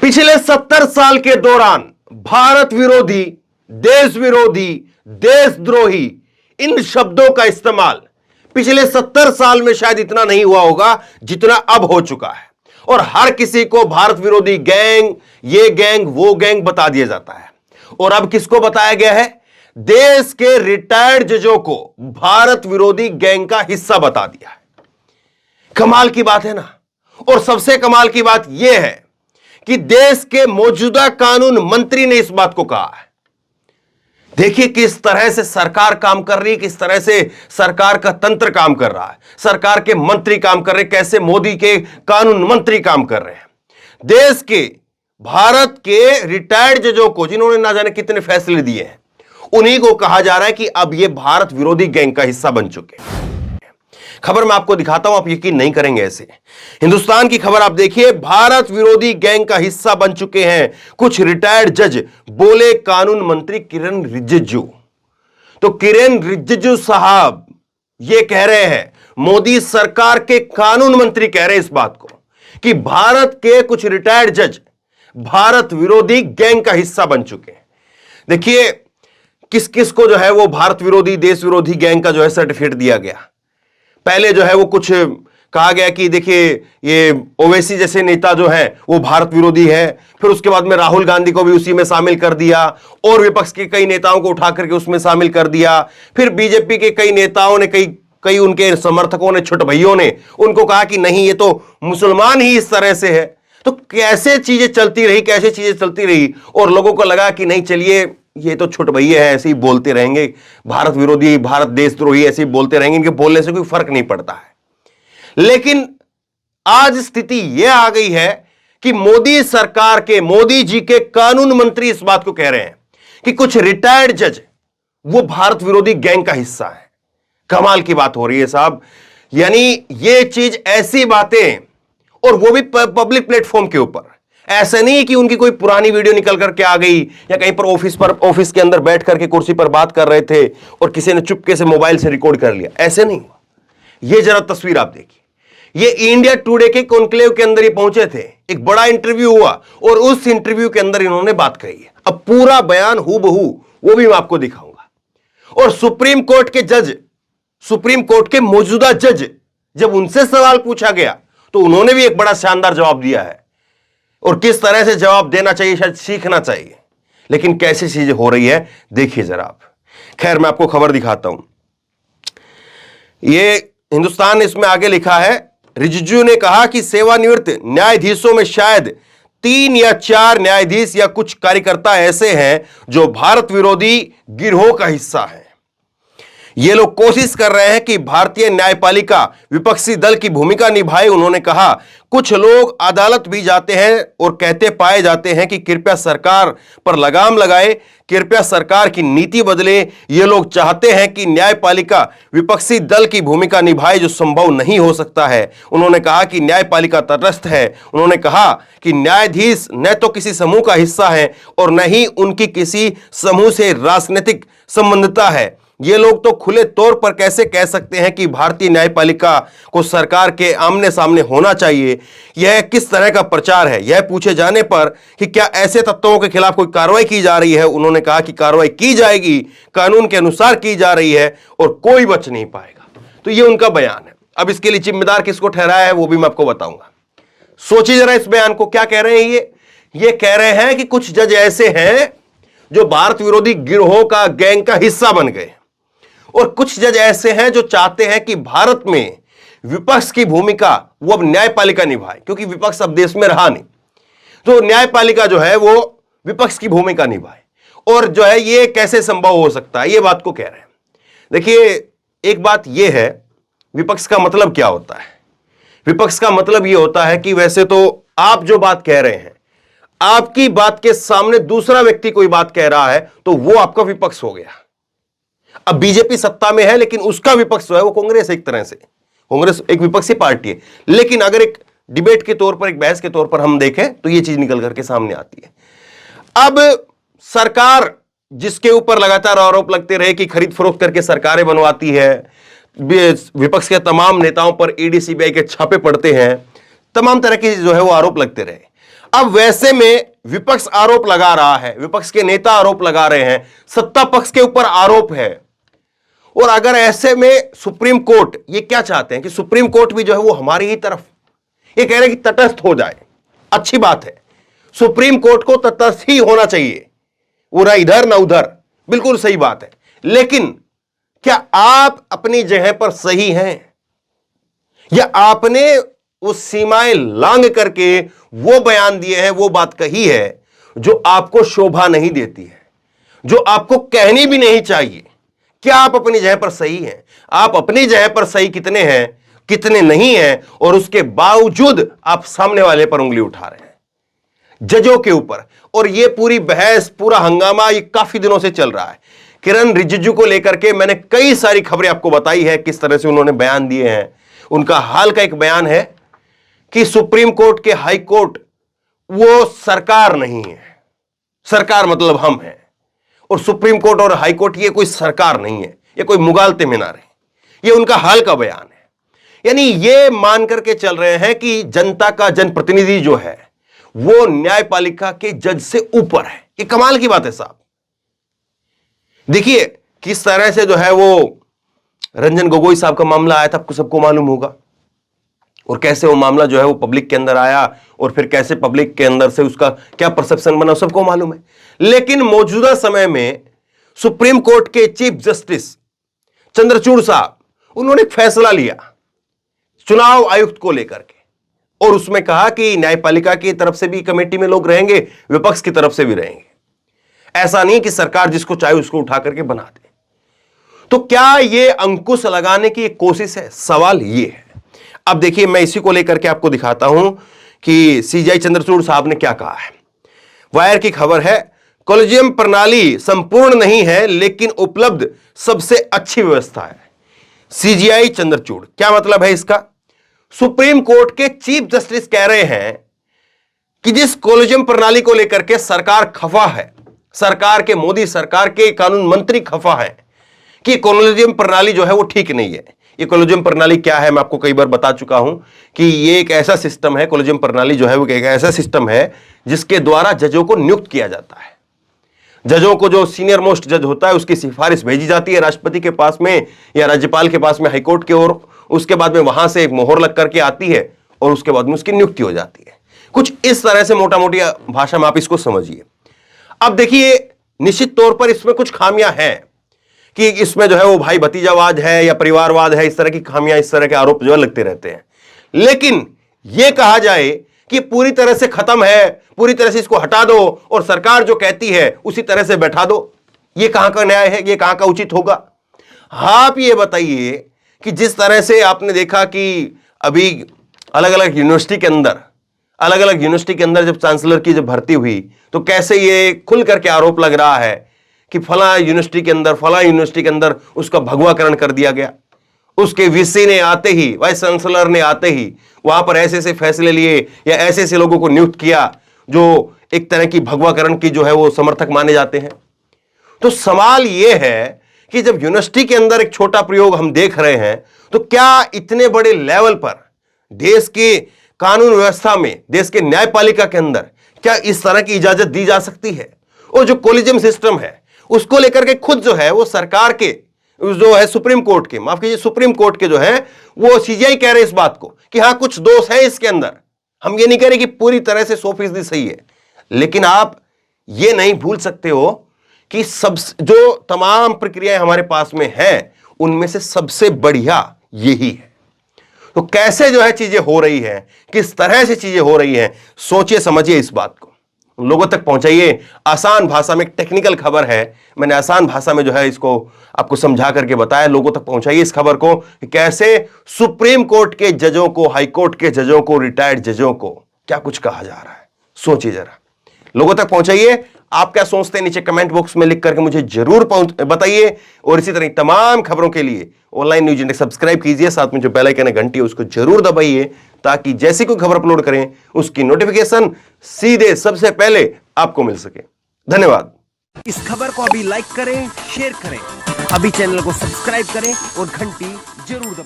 पिछले 70 साल के दौरान भारत विरोधी, देशद्रोही इन शब्दों का इस्तेमाल पिछले 70 साल में शायद इतना नहीं हुआ होगा जितना अब हो चुका है। और हर किसी को भारत विरोधी गैंग, ये गैंग, वो गैंग बता दिया जाता है। और अब किसको बताया गया है? देश के रिटायर्ड जजों को भारत विरोधी गैंग का हिस्सा बता दिया है। कमाल की बात है ना। और सबसे कमाल की बात यह है कि देश के मौजूदा कानून मंत्री ने इस बात को कहा है। देखिए किस तरह से सरकार काम कर रही है, किस तरह से सरकार का तंत्र काम कर रहा है, सरकार के मंत्री काम कर रहे हैं, कैसे मोदी के कानून मंत्री काम कर रहे हैं। देश के, भारत के रिटायर्ड जजों को, जिन्होंने ना जाने कितने फैसले दिए हैं, उन्हीं को कहा जा रहा है कि अब ये भारत विरोधी गैंग का हिस्सा बन चुके हैं। खबर मैं आपको दिखाता हूं, आप यकीन नहीं करेंगे ऐसे। हिंदुस्तान की खबर आप देखिए, भारत विरोधी गैंग का हिस्सा बन चुके हैं कुछ रिटायर्ड जज, बोले कानून मंत्री किरेन रिजिजू। तो किरेन रिजिजू साहब ये कह रहे हैं, मोदी सरकार के कानून मंत्री कह रहे हैं इस बात को कि भारत के कुछ रिटायर्ड जज भारत विरोधी गैंग का हिस्सा बन चुके हैं। देखिए किस किस को जो है वो भारत विरोधी, देश विरोधी गैंग का जो है सर्टिफिकेट दिया गया। पहले जो है वो कुछ कहा गया कि देखिए ये ओवैसी जैसे नेता जो है वो भारत विरोधी है। फिर उसके बाद में राहुल गांधी को भी उसी में शामिल कर दिया और विपक्ष के कई नेताओं को उठा करके उसमें शामिल कर दिया। फिर बीजेपी के कई नेताओं ने, कई उनके समर्थकों ने, छोटे भैयों ने उनको कहा कि नहीं, ये तो मुसलमान ही इस तरह से है। तो कैसे चीजें चलती रही और लोगों को लगा कि नहीं, चलिए ये तो छोटे भैया है, ऐसे ही बोलते रहेंगे, भारत विरोधी, भारत देशद्रोही ऐसे ही बोलते रहेंगे, इनके बोलने से कोई फर्क नहीं पड़ता है। लेकिन आज स्थिति यह आ गई है कि मोदी सरकार के, मोदी जी के कानून मंत्री इस बात को कह रहे हैं कि कुछ रिटायर्ड जज वो भारत विरोधी गैंग का हिस्सा है। कमाल की बात हो रही है साहब। यानी ये चीज, ऐसी बातें, और वो भी पब्लिक प्लेटफॉर्म के ऊपर। ऐसा नहीं है कि उनकी कोई पुरानी वीडियो निकल करके आ गई या कहीं पर ऑफिस के अंदर बैठ करके कुर्सी पर बात कर रहे थे और किसी ने चुपके से मोबाइल से रिकॉर्ड कर लिया, ऐसे नहीं हुआ। ये जरा तस्वीर आप देखिए। ये इंडिया टुडे के कॉन्क्लेव के अंदर ही पहुंचे थे, एक बड़ा इंटरव्यू हुआ और उस इंटरव्यू के अंदर इन्होंने बात कही है। अब पूरा बयान हूबहू वो भी मैं आपको दिखाऊंगा। और सुप्रीम कोर्ट के जज, सुप्रीम कोर्ट के मौजूदा जज, जब उनसे सवाल पूछा गया तो उन्होंने भी एक बड़ा शानदार जवाब दिया है। और किस तरह से जवाब देना चाहिए शायद सीखना चाहिए, लेकिन कैसी चीजें हो रही है देखिए जरा आप। खैर मैं आपको खबर दिखाता हूं। ये हिंदुस्तान, इसमें आगे लिखा है, रिजिजू ने कहा कि सेवानिवृत्त न्यायाधीशों में शायद 3 या 4 न्यायाधीश या कुछ कार्यकर्ता ऐसे हैं जो भारत विरोधी गिरोह का हिस्सा हैं। ये लोग कोशिश कर रहे हैं कि भारतीय न्यायपालिका विपक्षी दल की भूमिका निभाए। उन्होंने कहा कुछ लोग अदालत भी जाते हैं और कहते पाए जाते हैं कि कृपया सरकार पर लगाम लगाए, कृपया सरकार की नीति बदले। ये लोग चाहते हैं कि न्यायपालिका विपक्षी दल की भूमिका निभाए, जो संभव नहीं हो सकता है। उन्होंने कहा कि न्यायपालिका तटस्थ है। उन्होंने कहा कि न्यायाधीश न तो किसी समूह का हिस्सा है और न ही उनकी किसी समूह से राजनीतिक संबंधता है। ये लोग तो खुले तौर पर कैसे कह सकते हैं कि भारतीय न्यायपालिका को सरकार के आमने सामने होना चाहिए। यह किस तरह का प्रचार है? यह पूछे जाने पर कि क्या ऐसे तत्वों के खिलाफ कोई कार्रवाई की जा रही है, उन्होंने कहा कि कार्रवाई की जाएगी, कानून के अनुसार की जा रही है और कोई बच नहीं पाएगा। तो ये उनका बयान है। अब इसके लिए जिम्मेदार किसको ठहराया है वो भी मैं आपको बताऊंगा। सोचिए जरा इस बयान को, क्या कह रहे हैं ये कह रहे हैं कि कुछ जज ऐसे हैं जो भारत विरोधी गिरोह का, गैंग का हिस्सा बन गए, और कुछ जज ऐसे हैं जो चाहते हैं कि भारत में विपक्ष की भूमिका वो अब न्यायपालिका निभाए, क्योंकि विपक्ष अब देश में रहा नहीं। तो न्यायपालिका जो है वो विपक्ष की भूमिका निभाए। और जो है ये कैसे संभव हो सकता है, ये बात को कह रहे हैं। देखिए एक बात ये है, विपक्ष का मतलब क्या होता है? विपक्ष का मतलब ये होता है कि वैसे तो आप जो बात कह रहे हैं, आपकी बात के सामने दूसरा व्यक्ति कोई बात कह रहा है तो वो आपका विपक्ष हो गया। अब बीजेपी सत्ता में है, लेकिन उसका विपक्ष जो है वो कांग्रेस, एक तरह से कांग्रेस एक विपक्षी पार्टी है। लेकिन अगर एक डिबेट के तौर पर, एक बहस के तौर पर हम देखें तो ये चीज निकल करके सामने आती है। अब सरकार, जिसके ऊपर लगातार आरोप लगते रहे कि खरीद फरोख्त करके सरकारें बनवाती है, विपक्ष के तमाम नेताओं पर ईडी सीबीआई के छापे पड़ते हैं, तमाम तरह के जो है वो आरोप लगते रहे। अब वैसे में विपक्ष आरोप लगा रहा है, विपक्ष के नेता आरोप लगा रहे हैं, सत्ता पक्ष के ऊपर आरोप है। और अगर ऐसे में सुप्रीम कोर्ट ये क्या चाहते हैं कि सुप्रीम कोर्ट भी जो है वो हमारी ही तरफ, ये कह रहे हैं कि तटस्थ हो जाए। अच्छी बात है, सुप्रीम कोर्ट को तटस्थ ही होना चाहिए, वो ना इधर ना उधर, बिल्कुल सही बात है। लेकिन क्या आप अपनी जगह पर सही हैं, या आपने वो सीमाएं लांघ करके वो बयान दिए हैं, वो बात कही है जो आपको शोभा नहीं देती है, जो आपको कहनी भी नहीं चाहिए? क्या आप अपनी जगह पर सही हैं? आप अपनी जगह पर सही कितने हैं, कितने नहीं हैं, और उसके बावजूद आप सामने वाले पर उंगली उठा रहे हैं, जजों के ऊपर। और ये पूरी बहस, पूरा हंगामा ये काफी दिनों से चल रहा है। किरण रिजिजू को लेकर के मैंने कई सारी खबरें आपको बताई है, किस तरह से उन्होंने बयान दिए हैं। उनका हाल का एक बयान है कि सुप्रीम कोर्ट के हाई कोर्ट वो सरकार नहीं है, सरकार मतलब हम हैं, और सुप्रीम कोर्ट और हाई कोर्ट ये कोई सरकार नहीं है, ये कोई मुगालते मीनार है। ये उनका हाल का बयान है। यानी ये मान करके चल रहे हैं कि जनता का जनप्रतिनिधि जो है वो न्यायपालिका के जज से ऊपर है। ये कमाल की बात है साहब। देखिए किस तरह से जो है वो रंजन गोगोई साहब का मामला आया था, आपको सबको मालूम होगा, और कैसे वो मामला जो है वो पब्लिक के अंदर आया, और फिर कैसे पब्लिक के अंदर से उसका क्या परसेप्शन बना, सबको मालूम है। लेकिन मौजूदा समय में सुप्रीम कोर्ट के चीफ जस्टिस चंद्रचूड़ साहब, उन्होंने एक फैसला लिया चुनाव आयुक्त को लेकर के, और उसमें कहा कि न्यायपालिका की तरफ से भी कमेटी में लोग रहेंगे, विपक्ष की तरफ से भी रहेंगे। ऐसा नहीं कि सरकार जिसको चाहे उसको उठा करके बना दे। तो क्या यह अंकुश लगाने की एक कोशिश है? सवाल यह है। अब देखिए मैं इसी को लेकर के आपको दिखाता हूं कि सीजीआई चंद्रचूड़ साहब ने क्या कहा है। वायर की खबर है, कॉलेजियम प्रणाली संपूर्ण नहीं है लेकिन उपलब्ध सबसे अच्छी व्यवस्था है। सीजीआई चंद्रचूड़, क्या मतलब है इसका? सुप्रीम कोर्ट के चीफ जस्टिस कह रहे हैं कि जिस कॉलेजियम प्रणाली को लेकर के सरकार खफा है, सरकार के, मोदी सरकार के कानून मंत्री खफा है कि कॉलेजियम प्रणाली जो है वो ठीक नहीं है। ये कॉलेजियम प्रणाली क्या है मैं आपको कई बार बता चुका हूं कि ये एक ऐसा सिस्टम है, कॉलेजियम प्रणाली जो है वो एक ऐसा सिस्टम है जिसके द्वारा जजों को नियुक्त किया जाता है। जजों को, जो सीनियर मोस्ट जज होता है, उसकी सिफारिश भेजी जाती है राष्ट्रपति के पास में या राज्यपाल के पास में, हाईकोर्ट के, और उसके बाद में वहां से एक मोहर लग करके आती है, और उसके बाद में उसकी नियुक्ति हो जाती है। कुछ इस तरह से मोटा मोटी भाषा में आप इसको समझिए। अब देखिए निश्चित तौर पर इसमें कुछ खामियां हैं कि इसमें जो है वो भाई भतीजावाद है या परिवारवाद है, इस तरह की खामियां, इस तरह के आरोप जो है लगते रहते हैं। लेकिन यह कहा जाए कि पूरी तरह से खत्म है, पूरी तरह से इसको हटा दो और सरकार जो कहती है उसी तरह से बैठा दो, यह कहां का न्याय है, यह कहां का उचित होगा? आप ये बताइए कि जिस तरह से आपने देखा कि अभी अलग अलग यूनिवर्सिटी के अंदर जब चांसलर की जब भर्ती हुई तो कैसे ये खुल करके आरोप लग रहा है कि फला यूनिवर्सिटी के अंदर उसका भगवाकरण कर दिया गया। उसके वीसी ने आते ही, वाइस चांसलर ने आते ही वहां पर ऐसे ऐसे फैसले लिए या ऐसे ऐसे लोगों को नियुक्त किया जो एक तरह की भगवाकरण की जो है वो समर्थक माने जाते हैं। तो सवाल यह है कि जब यूनिवर्सिटी के अंदर एक छोटा प्रयोग हम देख रहे हैं तो क्या इतने बड़े लेवल पर देश के कानून व्यवस्था में, देश के न्यायपालिका के अंदर क्या इस तरह की इजाजत दी जा सकती है? और जो कॉलेजियम सिस्टम है उसको लेकर के खुद जो है वो सरकार के जो है सुप्रीम कोर्ट के, माफ कीजिए, सुप्रीम कोर्ट के जो है वो सीजीआई कह रहे हैं इस बात को कि हां कुछ दोष है इसके अंदर, हम ये नहीं कह रहे कि पूरी तरह से 100% सही है। लेकिन आप ये नहीं भूल सकते हो कि सब जो तमाम प्रक्रियाएं हमारे पास में हैं उनमें से सबसे बढ़िया यही है। तो कैसे जो है चीजें हो रही हैं, किस तरह से चीजें हो रही हैं, सोचिए समझिए इस बात को, लोगों तक पहुंचाइए। आसान भाषा में, एक टेक्निकल खबर है, मैंने आसान भाषा में जो है इसको आपको समझा करके बताया। लोगों तक पहुंचाइए इस खबर को कि कैसे सुप्रीम कोर्ट के जजों को, हाई कोर्ट के जजों को, रिटायर्ड जजों को क्या कुछ कहा जा रहा है। सोचिए जरा, लोगों तक पहुंचाइए। आप क्या सोचते हैं नीचे कमेंट बॉक्स में लिख करके मुझे जरूर बताइए। और इसी तरह तमाम खबरों के लिए ऑनलाइन न्यूज इंडेक्स सब्सक्राइब कीजिए, साथ में जो बेल आइकन है घंटी है उसको जरूर दबाइए ताकि जैसी कोई खबर अपलोड करें उसकी नोटिफिकेशन सीधे सबसे पहले आपको मिल सके। धन्यवाद। इस खबर को अभी लाइक करें, शेयर करें, अभी चैनल को सब्सक्राइब करें और घंटी जरूर दबाएं।